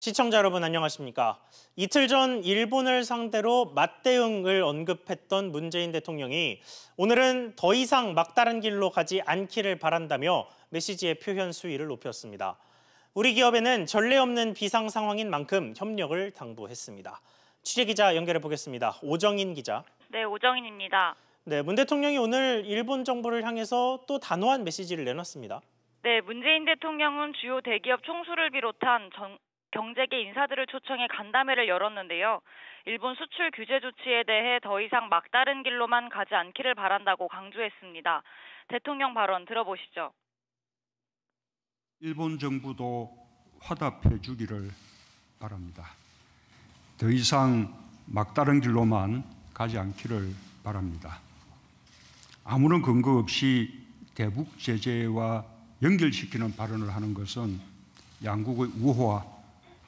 시청자 여러분 안녕하십니까? 이틀 전 일본을 상대로 맞대응을 언급했던 문재인 대통령이 오늘은 더 이상 막다른 길로 가지 않기를 바란다며 메시지의 표현 수위를 높였습니다. 우리 기업에는 전례 없는 비상 상황인 만큼 협력을 당부했습니다. 취재기자 연결해 보겠습니다. 오정인 기자. 네, 오정인입니다. 네, 문 대통령이 오늘 일본 정부를 향해서 또 단호한 메시지를 내놨습니다. 네, 문재인 대통령은 주요 대기업 총수를 비롯한 경제계 인사들을 초청해 간담회를 열었는데요. 일본 수출 규제 조치에 대해 더 이상 막다른 길로만 가지 않기를 바란다고 강조했습니다. 대통령 발언 들어보시죠. 일본 정부도 화답해 주기를 바랍니다. 더 이상 막다른 길로만 가지 않기를 바랍니다. 아무런 근거 없이 대북 제재와 연결시키는 발언을 하는 것은 양국의 우호와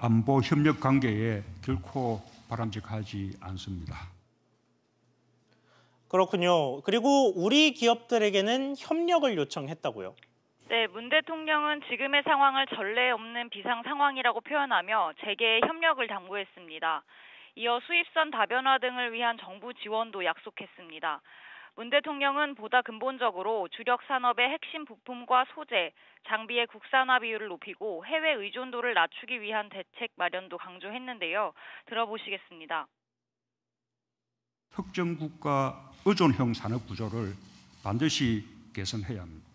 안보 협력 관계에 결코 바람직하지 않습니다. 그렇군요. 그리고 우리 기업들에게는 협력을 요청했다고요? 네, 문 대통령은 지금의 상황을 전례 없는 비상 상황이라고 표현하며 재계의 협력을 당부했습니다. 이어 수입선 다변화 등을 위한 정부 지원도 약속했습니다. 문 대통령은 보다 근본적으로 주력 산업의 핵심 부품과 소재, 장비의 국산화 비율을 높이고 해외 의존도를 낮추기 위한 대책 마련도 강조했는데요. 들어보시겠습니다. 특정 국가 의존형 산업 구조를 반드시 개선해야 합니다.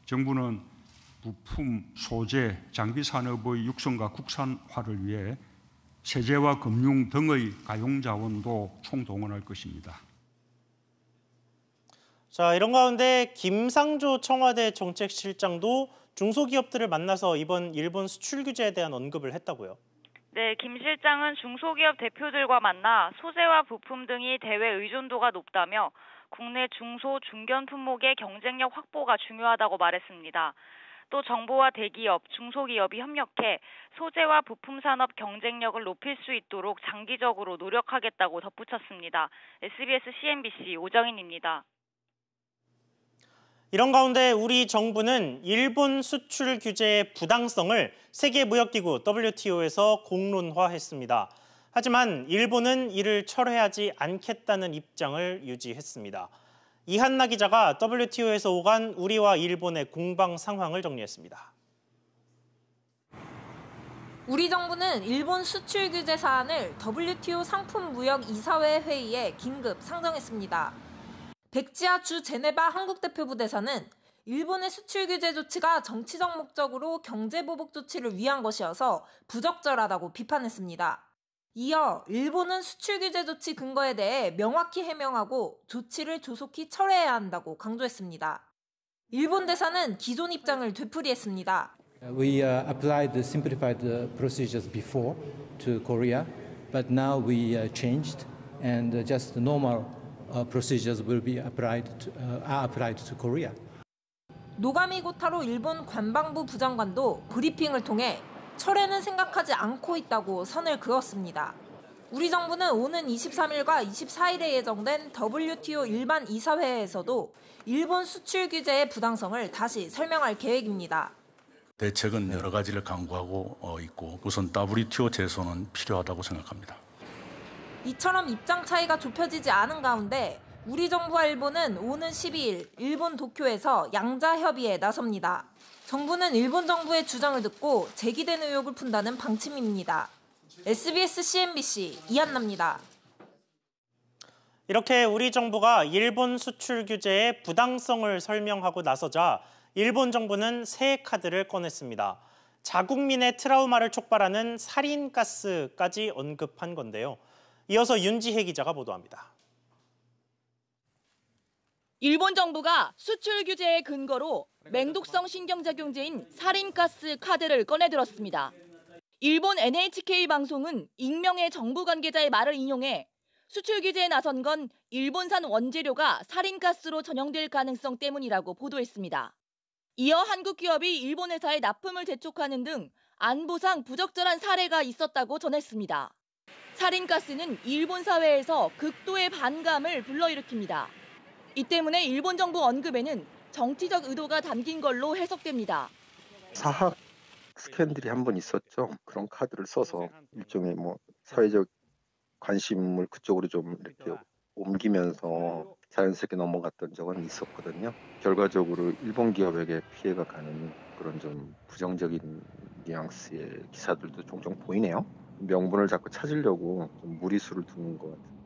정부는 부품, 소재, 장비 산업의 육성과 국산화를 위해 세제와 금융 등의 가용 자원도 총동원할 것입니다. 자, 이런 가운데 김상조 청와대 정책실장도 중소기업들을 만나서 이번 일본 수출 규제에 대한 언급을 했다고요? 네, 김 실장은 중소기업 대표들과 만나 소재와 부품 등이 대외 의존도가 높다며 국내 중소, 중견 품목의 경쟁력 확보가 중요하다고 말했습니다. 또 정부와 대기업, 중소기업이 협력해 소재와 부품 산업 경쟁력을 높일 수 있도록 장기적으로 노력하겠다고 덧붙였습니다. SBS CNBC 오정인입니다. 이런 가운데 우리 정부는 일본 수출 규제의 부당성을 세계무역기구 WTO에서 공론화했습니다. 하지만 일본은 이를 철회하지 않겠다는 입장을 유지했습니다. 이한나 기자가 WTO에서 오간 우리와 일본의 공방 상황을 정리했습니다. 우리 정부는 일본 수출 규제 사안을 WTO 상품무역 이사회 회의에 긴급 상정했습니다. 백지아 주 제네바 한국대표부 대사는 일본의 수출 규제 조치가 정치적 목적으로 경제보복 조치를 위한 것이어서 부적절하다고 비판했습니다. 이어 일본은 수출 규제 조치 근거에 대해 명확히 해명하고 조치를 조속히 철회해야 한다고 강조했습니다. 일본 대사는 기존 입장을 되풀이했습니다. We applied the simplified procedures before to Korea, but now we changed and just normal procedures will be applied to Korea. 노가미 고타로 일본 관방부 부장관도 브리핑을 통해 철회는 생각하지 않고 있다고 선을 그었습니다. 우리 정부는 오는 23일과 24일에 예정된 WTO 일반 이사회에서도 일본 수출 규제의 부당성을 다시 설명할 계획입니다. 대책은 여러 가지를 강구하고 있고 우선 WTO 제소는 필요하다고 생각합니다. 이처럼 입장 차이가 좁혀지지 않은 가운데 우리 정부와 일본은 오는 12일 일본 도쿄에서 양자 협의에 나섭니다. 정부는 일본 정부의 주장을 듣고 제기된 의혹을 푼다는 방침입니다. SBS CNBC 이한나입니다. 이렇게 우리 정부가 일본 수출 규제의 부당성을 설명하고 나서자 일본 정부는 새 카드를 꺼냈습니다. 자국민의 트라우마를 촉발하는 살인가스까지 언급한 건데요. 이어서 윤지혜 기자가 보도합니다. 일본 정부가 수출 규제의 근거로 맹독성 신경작용제인 살인가스 카드를 꺼내들었습니다. 일본 NHK 방송은 익명의 정부 관계자의 말을 인용해 수출 규제에 나선 건 일본산 원재료가 살인가스로 전용될 가능성 때문이라고 보도했습니다. 이어 한국 기업이 일본 회사에 납품을 재촉하는 등 안보상 부적절한 사례가 있었다고 전했습니다. 살인가스는 일본 사회에서 극도의 반감을 불러일으킵니다. 이 때문에 일본 정부 언급에는 정치적 의도가 담긴 걸로 해석됩니다. 사학 스캔들이 한 번 있었죠. 그런 카드를 써서 일종의 사회적 관심을 그쪽으로 좀 이렇게 옮기면서 자연스럽게 넘어갔던 적은 있었거든요. 결과적으로 일본 기업에게 피해가 가는 그런 좀 부정적인 뉘앙스의 기사들도 종종 보이네요. 명분을 자꾸 찾으려고 좀 무리수를 두는 것 같아요.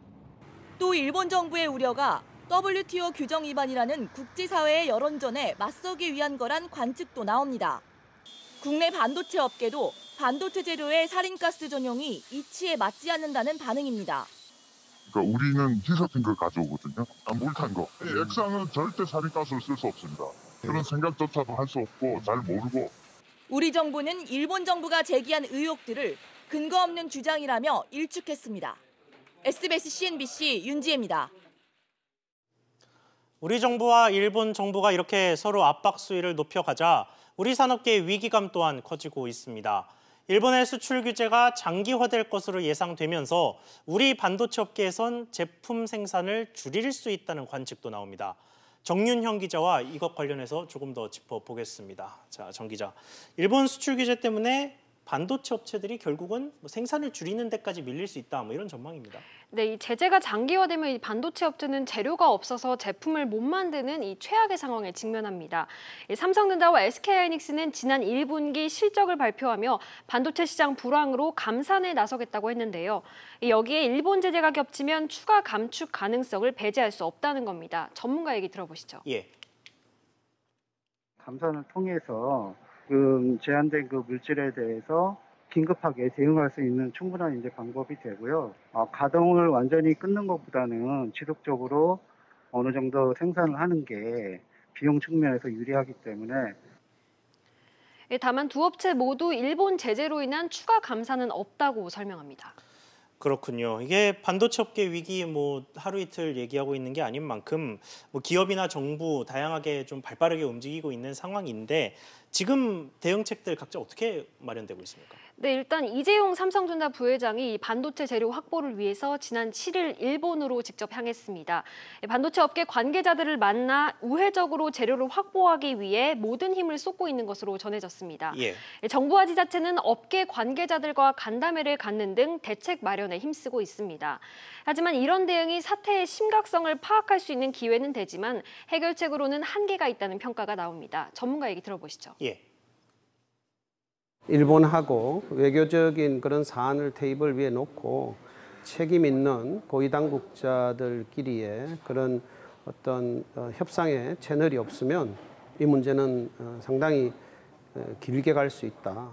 또 일본 정부의 우려가 WTO 규정 위반이라는 국제사회의 여론전에 맞서기 위한 거란 관측도 나옵니다. 국내 반도체 업계도 반도체 재료의 살인가스 전용이 이치에 맞지 않는다는 반응입니다. 그러니까 우리는 희석된 걸 가져오거든요. 물탄 거. 액상은 절대 살인가스를 쓸 수 없습니다. 그런 생각조차도 할 수 없고 잘 모르고. 우리 정부는 일본 정부가 제기한 의혹들을 근거 없는 주장이라며 일축했습니다. SBS CNBC 윤지혜입니다. 우리 정부와 일본 정부가 이렇게 서로 압박 수위를 높여가자 우리 산업계의 위기감 또한 커지고 있습니다. 일본의 수출 규제가 장기화될 것으로 예상되면서 우리 반도체 업계에선 제품 생산을 줄일 수 있다는 관측도 나옵니다. 정윤형 기자와 이것 관련해서 조금 더 짚어보겠습니다. 자, 정 기자. 일본 수출 규제 때문에 반도체 업체들이 결국은 생산을 줄이는 데까지 밀릴 수 있다, 이런 전망입니다. 네, 이 제재가 장기화되면 이 반도체 업체는 재료가 없어서 제품을 못 만드는 이 최악의 상황에 직면합니다. 삼성전자와 SK하이닉스는 지난 1분기 실적을 발표하며 반도체 시장 불황으로 감산에 나서겠다고 했는데요. 여기에 일본 제재가 겹치면 추가 감축 가능성을 배제할 수 없다는 겁니다. 전문가 얘기 들어보시죠. 예. 감산을 통해서 제한된 물질에 대해서 긴급하게 대응할 수 있는 충분한 방법이 되고요. 가동을 완전히 끊는 것보다는 지속적으로 어느 정도 생산을 하는 게 비용 측면에서 유리하기 때문에. 다만 두 업체 모두 일본 제재로 인한 추가 감산은 없다고 설명합니다. 그렇군요. 이게 반도체 업계 위기 하루 이틀 얘기하고 있는 게 아닌 만큼 기업이나 정부 다양하게 좀 발빠르게 움직이고 있는 상황인데 지금 대응책들 각자 어떻게 마련되고 있습니까? 네, 일단 이재용 삼성전자 부회장이 반도체 재료 확보를 위해서 지난 7일 일본으로 직접 향했습니다. 반도체 업계 관계자들을 만나 우회적으로 재료를 확보하기 위해 모든 힘을 쏟고 있는 것으로 전해졌습니다. 예. 정부와 지자체는 업계 관계자들과 간담회를 갖는 등 대책 마련에 힘쓰고 있습니다. 하지만 이런 대응이 사태의 심각성을 파악할 수 있는 기회는 되지만 해결책으로는 한계가 있다는 평가가 나옵니다. 전문가 얘기 들어보시죠. 예. 일본하고 외교적인 그런 사안을 테이블 위에 놓고 책임 있는 고위 당국자들끼리의 그런 어떤 협상의 채널이 없으면 이 문제는 상당히 길게 갈 수 있다.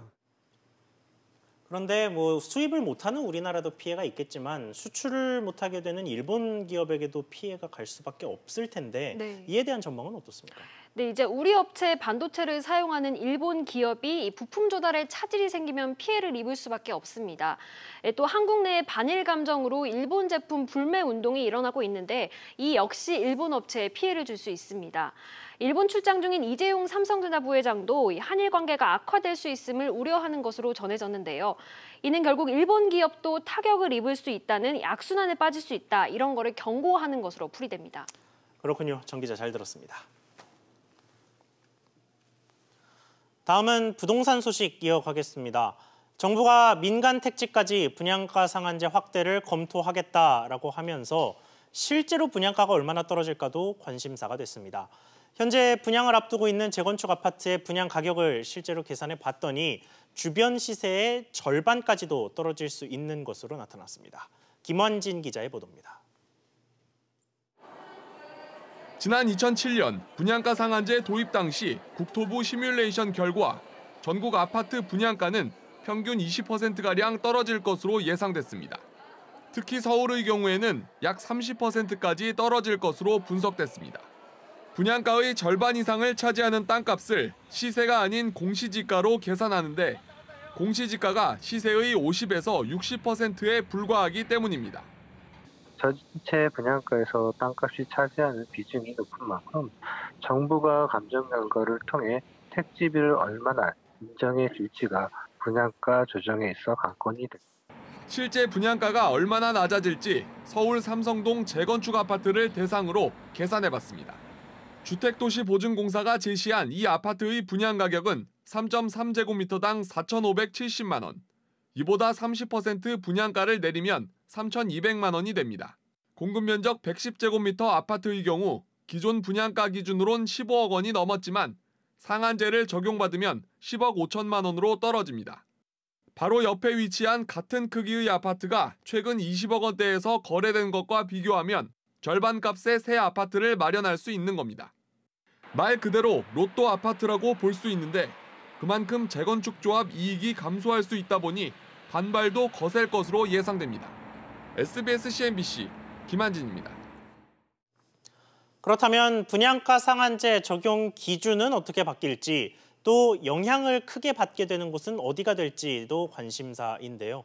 그런데 수입을 못하는 우리나라도 피해가 있겠지만 수출을 못하게 되는 일본 기업에게도 피해가 갈 수밖에 없을 텐데 네. 이에 대한 전망은 어떻습니까? 네, 이제 우리 업체 반도체를 사용하는 일본 기업이 이 부품 조달에 차질이 생기면 피해를 입을 수밖에 없습니다. 또 한국 내의 반일 감정으로 일본 제품 불매 운동이 일어나고 있는데 이 역시 일본 업체에 피해를 줄 수 있습니다. 일본 출장 중인 이재용 삼성전자 부회장도 한일 관계가 악화될 수 있음을 우려하는 것으로 전해졌는데요. 이는 결국 일본 기업도 타격을 입을 수 있다는 악순환에 빠질 수 있다, 이런 거를 경고하는 것으로 풀이됩니다. 그렇군요. 정 기자 잘 들었습니다. 다음은 부동산 소식 이어가겠습니다. 정부가 민간 택지까지 분양가 상한제 확대를 검토하겠다라고 하면서 실제로 분양가가 얼마나 떨어질까도 관심사가 됐습니다. 현재 분양을 앞두고 있는 재건축 아파트의 분양 가격을 실제로 계산해 봤더니 주변 시세의 절반까지도 떨어질 수 있는 것으로 나타났습니다. 김환진 기자의 보도입니다. 지난 2007년 분양가 상한제 도입 당시 국토부 시뮬레이션 결과 전국 아파트 분양가는 평균 20%가량 떨어질 것으로 예상됐습니다. 특히 서울의 경우에는 약 30%까지 떨어질 것으로 분석됐습니다. 분양가의 절반 이상을 차지하는 땅값을 시세가 아닌 공시지가로 계산하는데 공시지가가 시세의 50에서 60%에 불과하기 때문입니다. 전체 분양가에서 땅값이 차지하는 비중이 높은 만큼 정부가 감정 결과를 통해 택지비를 얼마나 인정해 줄지가 분양가 조정에 있어 관건이 됩니다. 실제 분양가가 얼마나 낮아질지 서울 삼성동 재건축 아파트를 대상으로 계산해봤습니다. 주택도시보증공사가 제시한 이 아파트의 분양가격은 3.3제곱미터당 4,570만 원. 이보다 30% 분양가를 내리면 3,200만 원이 됩니다. 공급 면적 110제곱미터 아파트의 경우 기존 분양가 기준으론 15억 원이 넘었지만 상한제를 적용받으면 10억 5천만 원으로 떨어집니다. 바로 옆에 위치한 같은 크기의 아파트가 최근 20억 원대에서 거래된 것과 비교하면 절반 값의 새 아파트를 마련할 수 있는 겁니다. 말 그대로 로또 아파트라고 볼 수 있는데 그만큼 재건축 조합 이익이 감소할 수 있다 보니 반발도 거셀 것으로 예상됩니다. SBS CNBC 김한진입니다. 그렇다면 분양가 상한제 적용 기준은 어떻게 바뀔지, 또 영향을 크게 받게 되는 곳은 어디가 될지도 관심사인데요.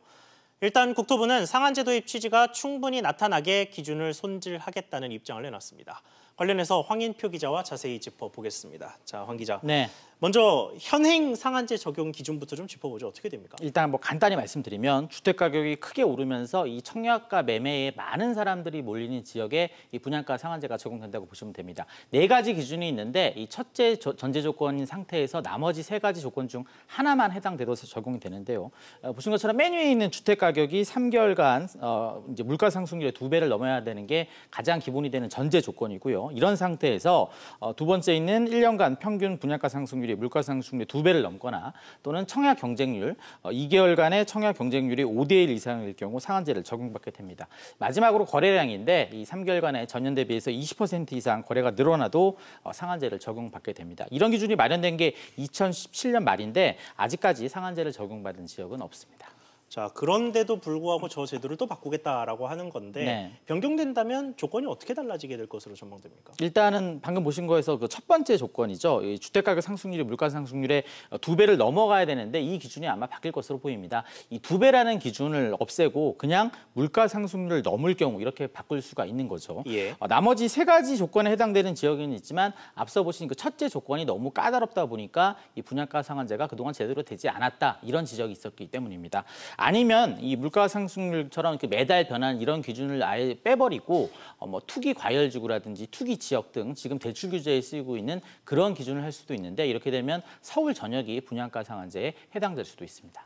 일단 국토부는 상한제 도입 취지가 충분히 나타나게 기준을 손질하겠다는 입장을 내놨습니다. 관련해서 황인표 기자와 자세히 짚어보겠습니다. 자, 황 기자. 네. 먼저 현행 상한제 적용 기준부터 좀 짚어보죠. 어떻게 됩니까? 일단 간단히 말씀드리면 주택 가격이 크게 오르면서 이 청약가 매매에 많은 사람들이 몰리는 지역에 이 분양가 상한제가 적용된다고 보시면 됩니다. 4가지 기준이 있는데 이 첫째 전제 조건인 상태에서 나머지 3가지 조건 중 하나만 해당돼서 적용이 되는데요. 보신 것처럼 맨 위에 있는 주택 가격이 3개월간 이제 물가 상승률의 2배를 넘어야 되는 게 가장 기본이 되는 전제 조건이고요. 이런 상태에서 두 번째 있는 1년간 평균 분양가 상승률이 물가 상승률의 2배를 넘거나 또는 청약 경쟁률 2개월간의 청약 경쟁률이 5대1 이상일 경우 상한제를 적용받게 됩니다. 마지막으로 거래량인데 이 3개월간의 전년 대비해서 20% 이상 거래가 늘어나도 상한제를 적용받게 됩니다. 이런 기준이 마련된 게 2017년 말인데 아직까지 상한제를 적용받은 지역은 없습니다. 자, 그런데도 불구하고 저 제도를 또 바꾸겠다라고 하는 건데 네. 변경된다면 조건이 어떻게 달라지게 될 것으로 전망됩니까? 일단은 방금 보신 거에서 그 첫 번째 조건이죠. 이 주택가격 상승률이 물가 상승률의 2배를 넘어가야 되는데 이 기준이 아마 바뀔 것으로 보입니다. 이 2배라는 기준을 없애고 그냥 물가 상승률을 넘을 경우 이렇게 바꿀 수가 있는 거죠. 예. 나머지 3가지 조건에 해당되는 지역은 있지만 앞서 보신 그 첫째 조건이 너무 까다롭다 보니까 이 분양가 상한제가 그동안 제대로 되지 않았다. 이런 지적이 있었기 때문입니다. 아니면 이 물가 상승률처럼 매달 변하는 이런 기준을 아예 빼버리고 투기 과열지구라든지 투기 지역 등 지금 대출 규제에 쓰이고 있는 그런 기준을 할 수도 있는데 이렇게 되면 서울 전역이 분양가 상한제에 해당될 수도 있습니다.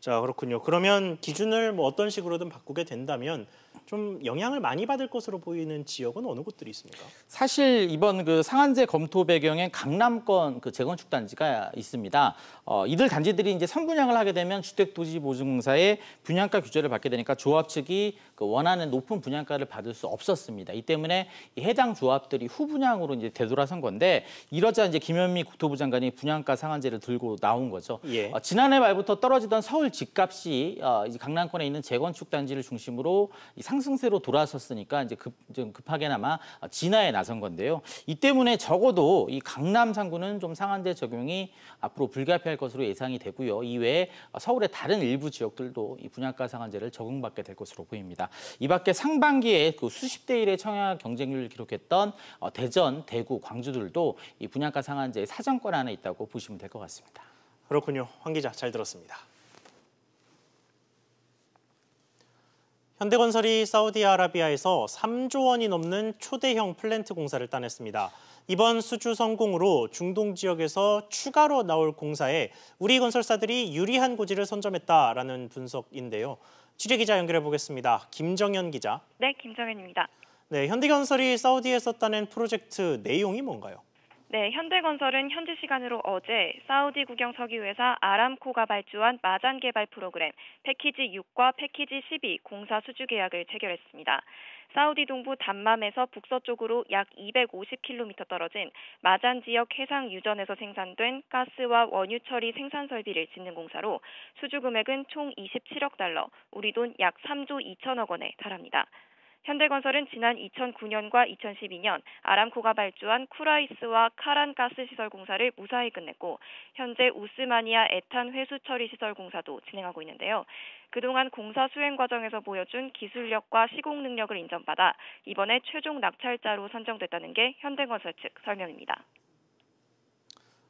자, 그렇군요. 그러면 기준을 어떤 식으로든 바꾸게 된다면 좀 영향을 많이 받을 것으로 보이는 지역은 어느 곳들이 있습니까? 사실 이번 그 상한제 검토 배경에 강남권 그 재건축 단지가 있습니다. 이들 단지들이 이제 선분양을 하게 되면 주택도시보증공사의 분양가 규제를 받게 되니까 조합 측이 그 원하는 높은 분양가를 받을 수 없었습니다. 이 때문에 이 해당 조합들이 후분양으로 이제 되돌아선 건데 이러자 이제 김현미 국토부 장관이 분양가 상한제를 들고 나온 거죠. 예. 지난해 말부터 떨어지던 서울 집값이 이제 강남권에 있는 재건축 단지를 중심으로 상승세로 돌아섰으니까 이제 좀 급하게나마 진화에 나선 건데요. 이 때문에 적어도 이 강남 상구는 좀 상한제 적용이 앞으로 불가피할 것으로 예상이 되고요. 이외에 서울의 다른 일부 지역들도 이 분양가 상한제를 적용받게 될 것으로 보입니다. 이 밖에 상반기에 그 수십 대 1의 청약 경쟁률을 기록했던 대전, 대구, 광주들도 이 분양가 상한제의 사정권 안에 있다고 보시면 될 것 같습니다. 그렇군요. 황 기자 잘 들었습니다. 현대건설이 사우디아라비아에서 3조 원이 넘는 초대형 플랜트 공사를 따냈습니다. 이번 수주 성공으로 중동 지역에서 추가로 나올 공사에 우리 건설사들이 유리한 고지를 선점했다라는 분석인데요. 취재기자 연결해 보겠습니다. 김정현 기자. 네, 김정현입니다. 네, 현대건설이 사우디에서 따낸 프로젝트 내용이 뭔가요? 네, 현대건설은 현지 시간으로 어제 사우디 국영 석유회사 아람코가 발주한 마잔 개발 프로그램 패키지 6과 패키지 12 공사 수주 계약을 체결했습니다. 사우디 동부 담맘에서 북서쪽으로 약 250km 떨어진 마잔 지역 해상 유전에서 생산된 가스와 원유 처리 생산 설비를 짓는 공사로 수주 금액은 총 27억 달러, 우리 돈 약 3조 2천억 원에 달합니다. 현대건설은 지난 2009년과 2012년 아람코가 발주한 쿠라이스와 카란 가스 시설 공사를 무사히 끝냈고 현재 우스마니아 에탄 회수 처리 시설 공사도 진행하고 있는데요. 그동안 공사 수행 과정에서 보여준 기술력과 시공 능력을 인정받아 이번에 최종 낙찰자로 선정됐다는 게 현대건설 측 설명입니다.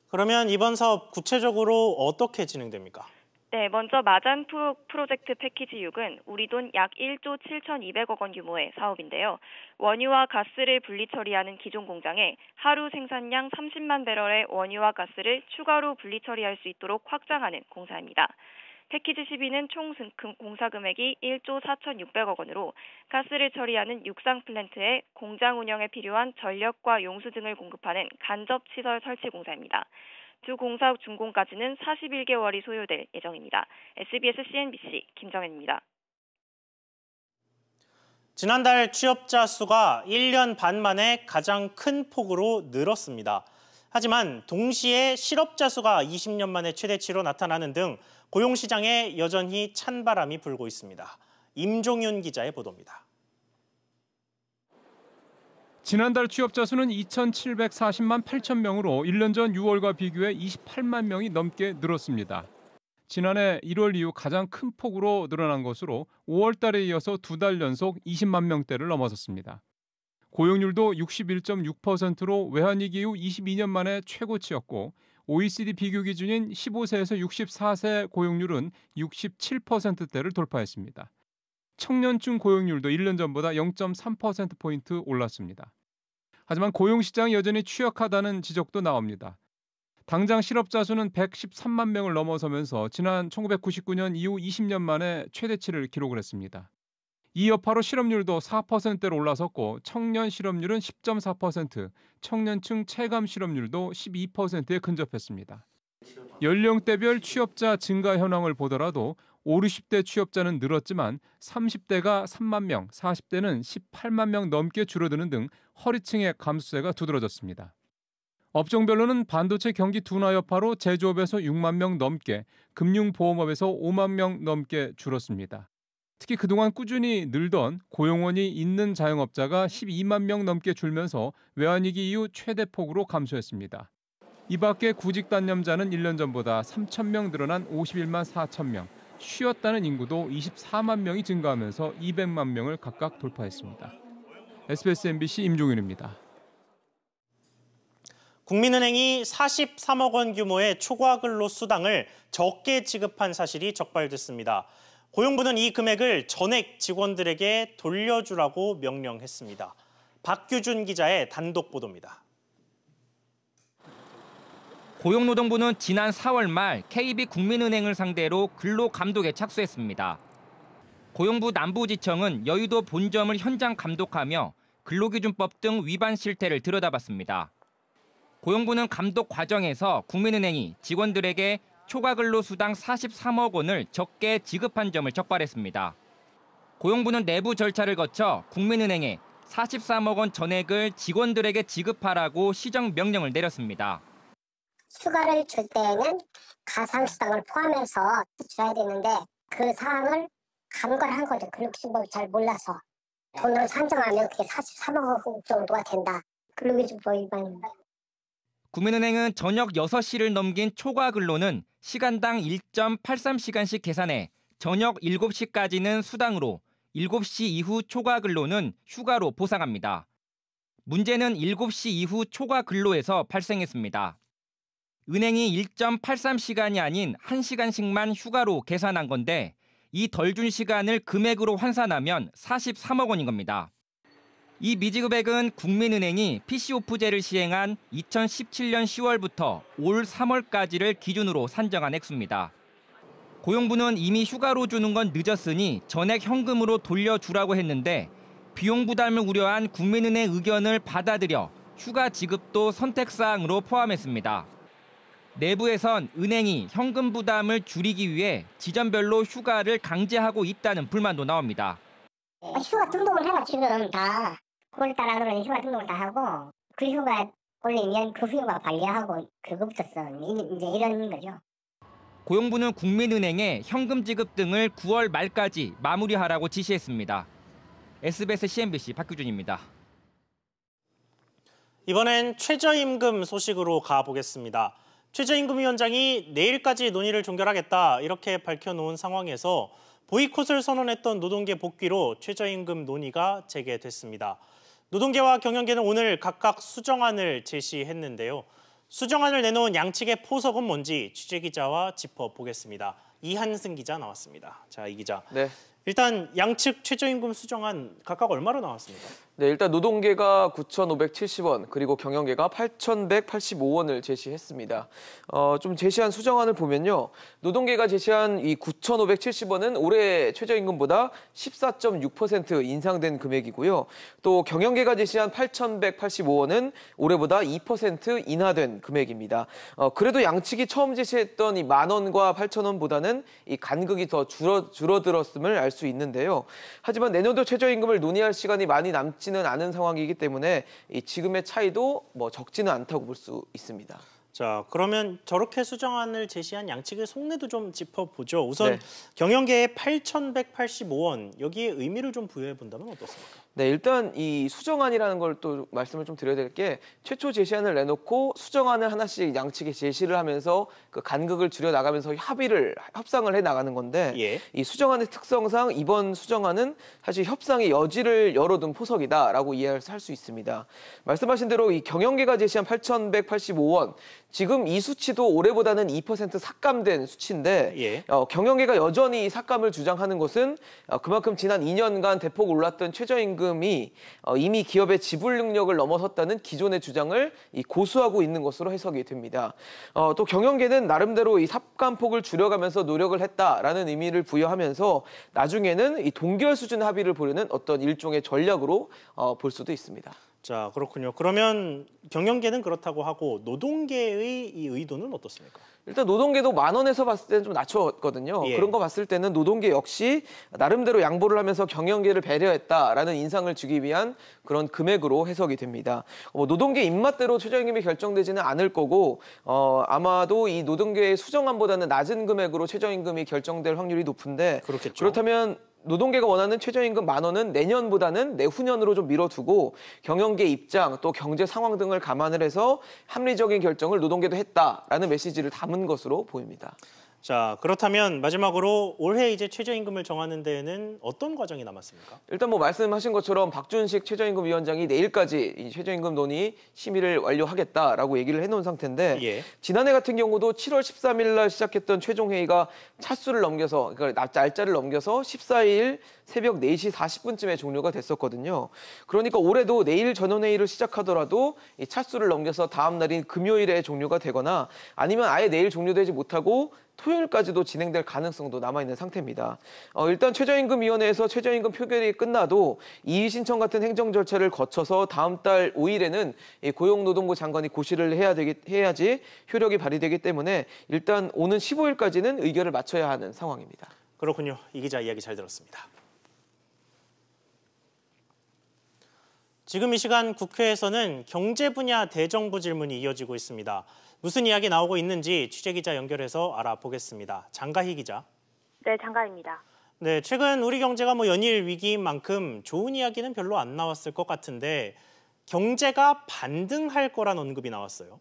그러면 이번 사업 구체적으로 어떻게 진행됩니까? 네, 먼저 마잔 프로젝트 패키지 6은 우리 돈 약 1조 7,200억 원 규모의 사업인데요. 원유와 가스를 분리 처리하는 기존 공장에 하루 생산량 30만 배럴의 원유와 가스를 추가로 분리 처리할 수 있도록 확장하는 공사입니다. 패키지 12는 총 공사 금액이 1조 4,600억 원으로 가스를 처리하는 육상 플랜트에 공장 운영에 필요한 전력과 용수 등을 공급하는 간접 시설 설치 공사입니다. 두 공사 준공까지는 41개월이 소요될 예정입니다. SBS CNBC 김정현입니다. 지난달 취업자 수가 1년 반 만에 가장 큰 폭으로 늘었습니다. 하지만 동시에 실업자 수가 20년 만에 최대치로 나타나는 등 고용시장에 여전히 찬바람이 불고 있습니다. 임종윤 기자의 보도입니다. 지난달 취업자 수는 2,740만 8천 명으로 1년 전 6월과 비교해 28만 명이 넘게 늘었습니다. 지난해 1월 이후 가장 큰 폭으로 늘어난 것으로 5월 달에 이어서 2달 연속 20만 명대를 넘어섰습니다. 고용률도 61.6%로 외환위기 이후 22년 만에 최고치였고 OECD 비교 기준인 15세에서 64세 고용률은 67%대를 돌파했습니다. 청년층 고용률도 1년 전보다 0.3%포인트 올랐습니다. 하지만 고용시장이 여전히 취약하다는 지적도 나옵니다. 당장 실업자 수는 113만 명을 넘어서면서 지난 1999년 이후 20년 만에 최대치를 기록을 했습니다. 이 여파로 실업률도 4%대로 올라섰고 청년 실업률은 10.4%, 청년층 체감 실업률도 12%에 근접했습니다. 연령대별 취업자 증가 현황을 보더라도 5, 60대 취업자는 늘었지만 30대가 3만 명, 40대는 18만 명 넘게 줄어드는 등 허리층의 감소세가 두드러졌습니다. 업종별로는 반도체 경기 둔화 여파로 제조업에서 6만 명 넘게, 금융보험업에서 5만 명 넘게 줄었습니다. 특히 그동안 꾸준히 늘던 고용원이 있는 자영업자가 12만 명 넘게 줄면서 외환위기 이후 최대폭으로 감소했습니다. 이 밖에 구직 단념자는 1년 전보다 3천 명 늘어난 51만 4천 명, 쉬었다는 인구도 24만 명이 증가하면서 200만 명을 각각 돌파했습니다. SBS MBC 임종윤입니다. 국민은행이 43억 원 규모의 초과근로 수당을 적게 지급한 사실이 적발됐습니다. 고용부는 이 금액을 전액 직원들에게 돌려주라고 명령했습니다. 박규준 기자의 단독 보도입니다. 고용노동부는 지난 4월 말 KB국민은행을 상대로 근로감독에 착수했습니다. 고용부 남부지청은 여의도 본점을 현장 감독하며 근로기준법 등 위반 실태를 들여다봤습니다. 고용부는 감독 과정에서 국민은행이 직원들에게 초과근로 수당 43억 원을 적게 지급한 점을 적발했습니다. 고용부는 내부 절차를 거쳐 국민은행에 43억 원 전액을 직원들에게 지급하라고 시정 명령을 내렸습니다. 휴가를 줄 때에는 가상수당을 포함해서 줘야 되는데 그 사항을 간과한 거죠. 근로기준법을 잘 몰라서. 돈으로 산정하면 그게 43억 원 정도가 된다. 근로기준법 위반입니다. 국민은행은 저녁 6시를 넘긴 초과 근로는 시간당 1.83시간씩 계산해 저녁 7시까지는 수당으로 7시 이후 초과 근로는 휴가로 보상합니다. 문제는 7시 이후 초과 근로에서 발생했습니다. 은행이 1.83시간이 아닌 1시간씩만 휴가로 계산한 건데 이 덜 준 시간을 금액으로 환산하면 43억 원인 겁니다. 이 미지급액은 국민은행이 PC오프제를 시행한 2017년 10월부터 올 3월까지를 기준으로 산정한 액수입니다. 고용부는 이미 휴가로 주는 건 늦었으니 전액 현금으로 돌려주라고 했는데 비용 부담을 우려한 국민은행 의견을 받아들여 휴가 지급도 선택사항으로 포함했습니다. 내부에선 은행이 현금 부담을 줄이기 위해 지점별로 휴가를 강제하고 있다는 불만도 나옵니다. 휴가 등록을 해가 지금 다 9월달 안으로 휴가 등록을 다 하고 그 휴가 올리면 그 휴가 관리하고 그거부터 이제 이런 거죠. 고용부는 국민은행에 현금 지급 등을 9월 말까지 마무리하라고 지시했습니다. SBS CNBC 박규준입니다. 이번엔 최저임금 소식으로 가보겠습니다. 최저임금위원장이 내일까지 논의를 종결하겠다 이렇게 밝혀놓은 상황에서 보이콧을 선언했던 노동계 복귀로 최저임금 논의가 재개됐습니다. 노동계와 경영계는 오늘 각각 수정안을 제시했는데요. 수정안을 내놓은 양측의 포석은 뭔지 취재기자와 짚어보겠습니다. 이한승 기자 나왔습니다. 자, 이 기자. 네. 일단 양측 최저임금 수정안 각각 얼마로 나왔습니까? 네, 일단 노동계가 9,570원, 그리고 경영계가 8,185원을 제시했습니다. 좀 제시한 수정안을 보면요. 노동계가 제시한 이 9,570원은 올해 최저임금보다 14.6% 인상된 금액이고요. 또 경영계가 제시한 8,185원은 올해보다 2% 인하된 금액입니다. 그래도 양측이 처음 제시했던 이 10,000원과 8,000원보다는 이 간극이 더 줄어들었음을 알 수 있는데요. 하지만 내년도 최저임금을 논의할 시간이 많이 남지는 않은 상황이기 때문에 이 지금의 차이도 뭐 적지는 않다고 볼 수 있습니다. 자, 그러면 저렇게 수정안을 제시한 양측의 속내도 좀 짚어보죠. 우선 네. 경영계의 8,185원, 여기에 의미를 좀 부여해 본다면 어떻습니까? 네, 일단 이 수정안이라는 걸 또 말씀을 좀 드려야 될 게 최초 제시안을 내놓고 수정안을 하나씩 양측에 제시를 하면서 그 간극을 줄여 나가면서 협상을 해 나가는 건데 예. 이 수정안의 특성상 이번 수정안은 사실 협상의 여지를 열어둔 포석이다라고 이해할 수 있습니다. 말씀하신 대로 이 경영계가 제시한 8,185원, 지금 이 수치도 올해보다는 2% 삭감된 수치인데 예. 경영계가 여전히 삭감을 주장하는 것은 그만큼 지난 2년간 대폭 올랐던 최저임금이 이미 기업의 지불 능력을 넘어섰다는 기존의 주장을 고수하고 있는 것으로 해석이 됩니다. 또 경영계는 나름대로 이 삭감폭을 줄여가면서 노력을 했다라는 의미를 부여하면서 나중에는 이 동결 수준 합의를 보려는 어떤 일종의 전략으로 볼 수도 있습니다. 자, 그렇군요. 그러면 경영계는 그렇다고 하고 노동계의 이 의도는 어떻습니까? 일단 노동계도 10,000원에서 봤을 때는 좀 낮췄거든요. 예. 그런 거 봤을 때는 노동계 역시 나름대로 양보를 하면서 경영계를 배려했다라는 인상을 주기 위한 그런 금액으로 해석이 됩니다. 노동계 입맛대로 최저임금이 결정되지는 않을 거고 아마도 이 노동계의 수정안보다는 낮은 금액으로 최저임금이 결정될 확률이 높은데 그렇겠죠. 그렇다면 노동계가 원하는 최저임금 10,000원은 내년보다는 내후년으로 좀 미뤄두고 경영계 입장 또 경제 상황 등을 감안을 해서 합리적인 결정을 노동계도 했다라는 메시지를 담은 것으로 보입니다. 자, 그렇다면 마지막으로 올해 이제 최저임금을 정하는 데에는 어떤 과정이 남았습니까? 일단 뭐 말씀하신 것처럼 박준식 최저임금위원장이 내일까지 이 최저임금 논의 심의를 완료하겠다라고 얘기를 해놓은 상태인데 예. 지난해 같은 경우도 7월 13일 날 시작했던 최종회의가 차수를 넘겨서 그러니까 날짜를 넘겨서 14일 새벽 4시 40분쯤에 종료가 됐었거든요. 그러니까 올해도 내일 전원회의를 시작하더라도 이 차수를 넘겨서 다음 날인 금요일에 종료가 되거나 아니면 아예 내일 종료되지 못하고 토요일까지도 진행될 가능성도 남아있는 상태입니다. 일단 최저임금위원회에서 최저임금 표결이 끝나도 이의 신청 같은 행정 절차를 거쳐서 다음 달 5일에는 고용노동부 장관이 고시를 해야지 효력이 발휘되기 때문에 일단 오는 15일까지는 의결을 마쳐야 하는 상황입니다. 그렇군요. 이 기자 이야기 잘 들었습니다. 지금 이 시간 국회에서는 경제 분야 대정부 질문이 이어지고 있습니다. 무슨 이야기 나오고 있는지 취재기자 연결해서 알아보겠습니다. 장가희 기자. 네, 장가희입니다. 네, 최근 우리 경제가 연일 위기인 만큼 좋은 이야기는 별로 안 나왔을 것 같은데 경제가 반등할 거란 언급이 나왔어요.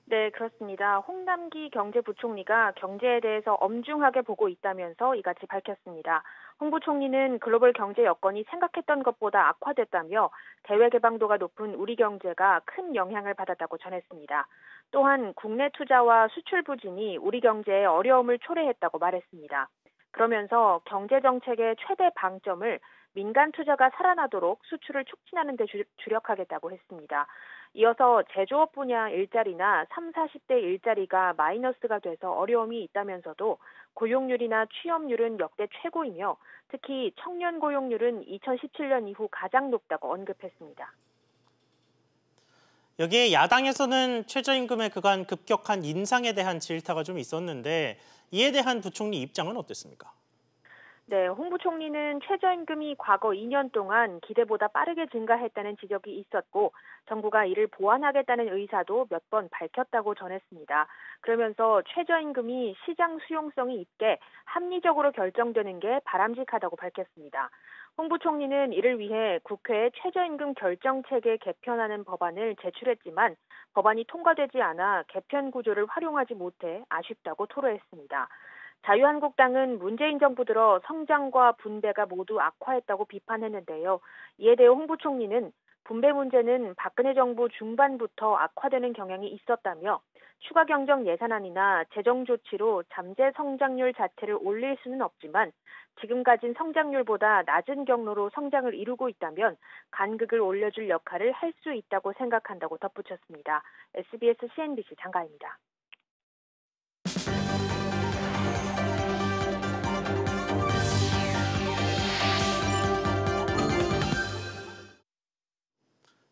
네, 그렇습니다. 홍남기 경제부총리가 경제에 대해서 엄중하게 보고 있다면서 이같이 밝혔습니다. 홍 부총리는 글로벌 경제 여건이 생각했던 것보다 악화됐다며 대외 개방도가 높은 우리 경제가 큰 영향을 받았다고 전했습니다. 또한 국내 투자와 수출 부진이 우리 경제에 어려움을 초래했다고 말했습니다. 그러면서 경제 정책의 최대 방점을 민간 투자가 살아나도록 수출을 촉진하는 데 주력하겠다고 했습니다. 이어서 제조업 분야 일자리나 30, 40대 일자리가 마이너스가 돼서 어려움이 있다면서도 고용률이나 취업률은 역대 최고이며 특히 청년 고용률은 2017년 이후 가장 높다고 언급했습니다. 여기에 야당에서는 최저임금의 그간 급격한 인상에 대한 질타가 좀 있었는데 이에 대한 부총리 입장은 어땠습니까? 네, 홍 부총리는 최저임금이 과거 2년 동안 기대보다 빠르게 증가했다는 지적이 있었고 정부가 이를 보완하겠다는 의사도 몇 번 밝혔다고 전했습니다. 그러면서 최저임금이 시장 수용성이 있게 합리적으로 결정되는 게 바람직하다고 밝혔습니다. 홍 부총리는 이를 위해 국회에 최저임금 결정체계 개편하는 법안을 제출했지만 법안이 통과되지 않아 개편 구조를 활용하지 못해 아쉽다고 토로했습니다. 자유한국당은 문재인 정부 들어 성장과 분배가 모두 악화했다고 비판했는데요. 이에 대해 홍 부총리는 분배 문제는 박근혜 정부 중반부터 악화되는 경향이 있었다며 추가 경정 예산안이나 재정 조치로 잠재 성장률 자체를 올릴 수는 없지만 지금 가진 성장률보다 낮은 경로로 성장을 이루고 있다면 간극을 올려줄 역할을 할 수 있다고 생각한다고 덧붙였습니다. SBS CNBC 장가입니다.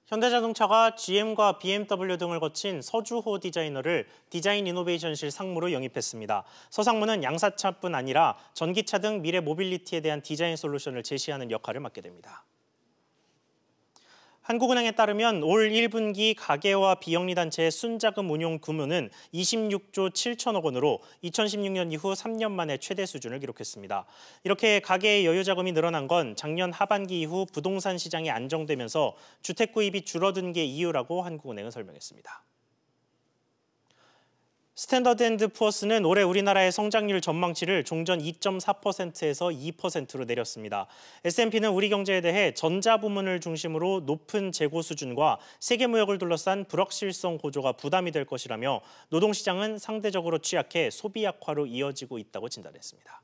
현대자동차가 GM과 BMW 등을 거친 서주호 디자이너를 디자인 이노베이션실 상무로 영입했습니다. 서 상무는 양사차뿐 아니라 전기차 등 미래 모빌리티에 대한 디자인 솔루션을 제시하는 역할을 맡게 됩니다. 한국은행에 따르면 올 1분기 가계와 비영리단체의 순자금 운용 규모는 26조 7천억 원으로 2016년 이후 3년 만에 최대 수준을 기록했습니다. 이렇게 가계의 여유자금이 늘어난 건 작년 하반기 이후 부동산 시장이 안정되면서 주택 구입이 줄어든 게 이유라고 한국은행은 설명했습니다. 스탠더드 앤드 푸어스는 올해 우리나라의 성장률 전망치를 종전 2.4%에서 2%로 내렸습니다. S&P는 우리 경제에 대해 전자 부문을 중심으로 높은 재고 수준과 세계 무역을 둘러싼 불확실성 고조가 부담이 될 것이라며 노동시장은 상대적으로 취약해 소비 악화로 이어지고 있다고 진단했습니다.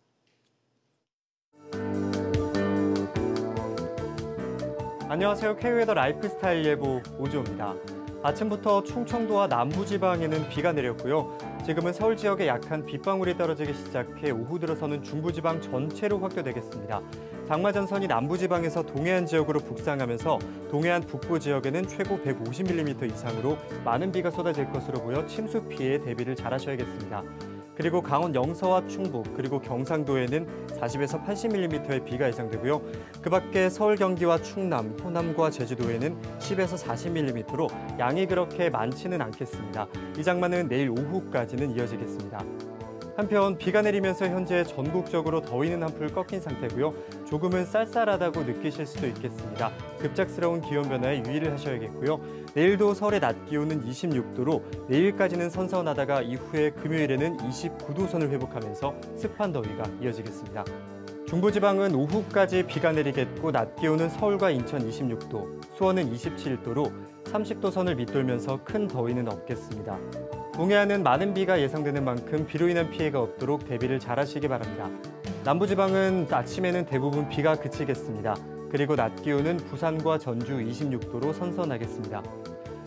안녕하세요. K웨더 라이프스타일 예보 오주호입니다. 아침부터 충청도와 남부지방에는 비가 내렸고요. 지금은 서울 지역에 약한 빗방울이 떨어지기 시작해 오후 들어서는 중부지방 전체로 확대되겠습니다. 장마전선이 남부지방에서 동해안 지역으로 북상하면서 동해안 북부 지역에는 최고 150mm 이상으로 많은 비가 쏟아질 것으로 보여 침수 피해에 대비를 잘하셔야겠습니다. 그리고 강원 영서와 충북 그리고 경상도에는 40에서 80mm의 비가 예상되고요. 그 밖에 서울, 경기와 충남, 호남과 제주도에는 10에서 40mm로 양이 그렇게 많지는 않겠습니다. 이 장마는 내일 오후까지는 이어지겠습니다. 한편 비가 내리면서 현재 전국적으로 더위는 한풀 꺾인 상태고요. 조금은 쌀쌀하다고 느끼실 수도 있겠습니다. 급작스러운 기온 변화에 유의를 하셔야겠고요. 내일도 서울의 낮 기온은 26도로 내일까지는 선선하다가 이후에 금요일에는 29도 선을 회복하면서 습한 더위가 이어지겠습니다. 중부지방은 오후까지 비가 내리겠고 낮 기온은 서울과 인천 26도, 수원은 27도로 30도 선을 밑돌면서 큰 더위는 없겠습니다. 동해안은 많은 비가 예상되는 만큼 비로 인한 피해가 없도록 대비를 잘하시기 바랍니다. 남부지방은 아침에는 대부분 비가 그치겠습니다. 그리고 낮 기온은 부산과 전주 26도로 선선하겠습니다.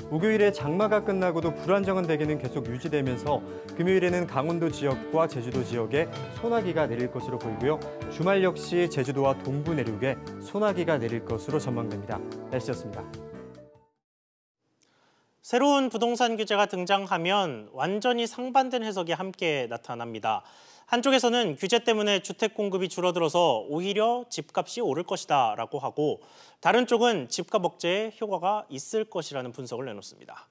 목요일에 장마가 끝나고도 불안정한 대기는 계속 유지되면서 금요일에는 강원도 지역과 제주도 지역에 소나기가 내릴 것으로 보이고요. 주말 역시 제주도와 동부 내륙에 소나기가 내릴 것으로 전망됩니다. 날씨였습니다. 새로운 부동산 규제가 등장하면 완전히 상반된 해석이 함께 나타납니다. 한쪽에서는 규제 때문에 주택 공급이 줄어들어서 오히려 집값이 오를 것이다 라고 하고 다른 쪽은 집값 억제에 효과가 있을 것이라는 분석을 내놓습니다.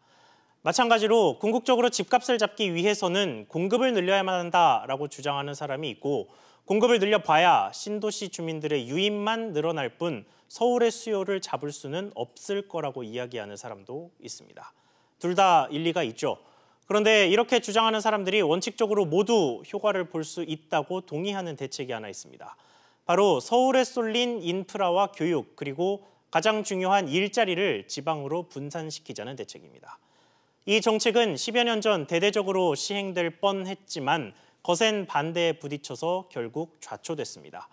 마찬가지로 궁극적으로 집값을 잡기 위해서는 공급을 늘려야만 한다라고 주장하는 사람이 있고 공급을 늘려봐야 신도시 주민들의 유입만 늘어날 뿐 서울의 수요를 잡을 수는 없을 거라고 이야기하는 사람도 있습니다. 둘 다 일리가 있죠. 그런데 이렇게 주장하는 사람들이 원칙적으로 모두 효과를 볼 수 있다고 동의하는 대책이 하나 있습니다. 바로 서울에 쏠린 인프라와 교육 그리고 가장 중요한 일자리를 지방으로 분산시키자는 대책입니다. 이 정책은 10여 년 전 대대적으로 시행될 뻔했지만 거센 반대에 부딪혀서 결국 좌초됐습니다.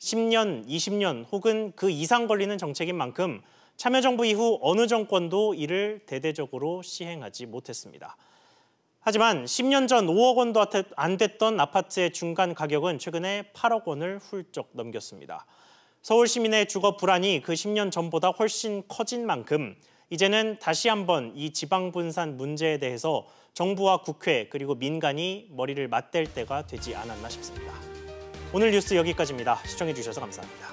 10년, 20년 혹은 그 이상 걸리는 정책인 만큼 참여정부 이후 어느 정권도 이를 대대적으로 시행하지 못했습니다. 하지만 10년 전 5억 원도 안 됐던 아파트의 중간 가격은 최근에 8억 원을 훌쩍 넘겼습니다. 서울 시민의 주거 불안이 그 10년 전보다 훨씬 커진 만큼 이제는 다시 한번 이 지방 분산 문제에 대해서 정부와 국회 그리고 민간이 머리를 맞댈 때가 되지 않았나 싶습니다. 오늘 뉴스 여기까지입니다. 시청해 주셔서 감사합니다.